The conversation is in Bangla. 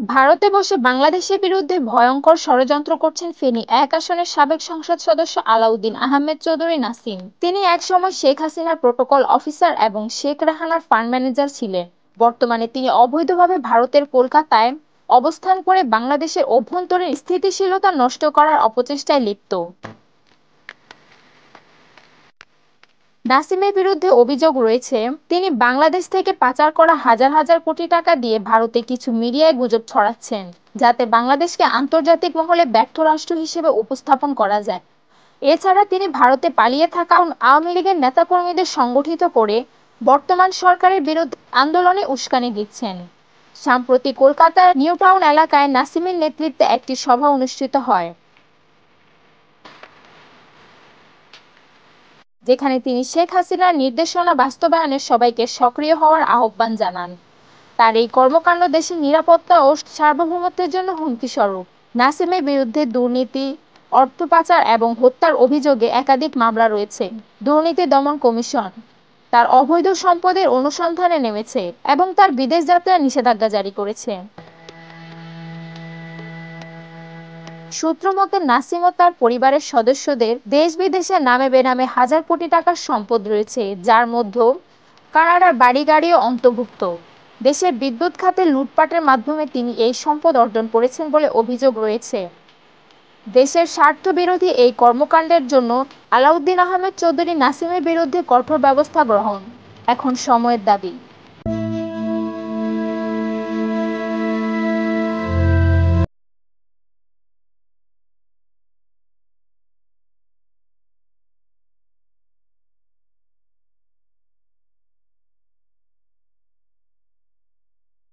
ভারতে বসে বাংলাদেশের বিরুদ্ধে ভয়ঙ্কর ষড়যন্ত্র করছেন ফেনী এক আসনের সাবেক সংসদ সদস্য আলাউদ্দিন আহমেদ চৌধুরী নাসিম। তিনি একসময় শেখ হাসিনার প্রোটোকল অফিসার এবং শেখ রেহানার ফান্ড ম্যানেজার ছিলেন। বর্তমানে তিনি অবৈধভাবে ভারতের কলকাতায় অবস্থান করে বাংলাদেশের অভ্যন্তরীণ স্থিতিশীলতা নষ্ট করার অপচেষ্টায় লিপ্ত। নাসিমের বিরুদ্ধে অভিযোগ রয়েছে, তিনি বাংলাদেশ থেকে পাচার করা হাজার হাজার কোটি টাকা দিয়ে ভারতে কিছু মিডিয়ায় গুজব ছড়াচ্ছেন, যাতে বাংলাদেশকে আন্তর্জাতিক মহলে ব্যর্থ রাষ্ট্র হিসেবে উপস্থাপন করা যায়। এছাড়া তিনি ভারতে পালিয়ে থাকা আওয়ামী লীগের নেতাকর্মীদের সংগঠিত করে বর্তমান সরকারের বিরুদ্ধে আন্দোলনে উস্কানি দিচ্ছেন। সম্প্রতি কলকাতার নিউ টাউন এলাকায় নাসিমের নেতৃত্বে একটি সভা অনুষ্ঠিত হয়, যেখানে তিনি শেখ হাসিনার নির্দেশনা বাস্তবায়নে সবাইকে সক্রিয় হওয়ার আহ্বান জানান। তার এই কর্মকাণ্ড দেশের নিরাপত্তা ও সার্বভৌমত্বের জন্য হুমকিস্বরূপ। নাসিমের বিরুদ্ধে দুর্নীতি, অর্থ পাচার এবং হত্যার অভিযোগে একাধিক মামলা রয়েছে। দুর্নীতি দমন কমিশন তার অবৈধ সম্পদের অনুসন্ধানে নেমেছে এবং তার বিদেশ যাত্রার নিষেধাজ্ঞা জারি করেছে। সূত্র মতে, নাসিম ও তার পরিবারের সদস্যদের দেশ বিদেশে নামে বেনামে হাজার কোটি টাকার সম্পদ রয়েছে, যার মধ্যে কানাডার বাড়ি গাড়িও অন্তর্ভুক্ত। দেশের বিদ্যুৎ খাতে লুটপাটের মাধ্যমে তিনি এই সম্পদ অর্জন করেছেন বলে অভিযোগ রয়েছে। দেশের স্বার্থ বিরোধী এই কর্মকাণ্ডের জন্য আলাউদ্দিন আহমেদ চৌধুরী নাসিমের বিরুদ্ধে কঠোর ব্যবস্থা গ্রহণ এখন সময়ের দাবি।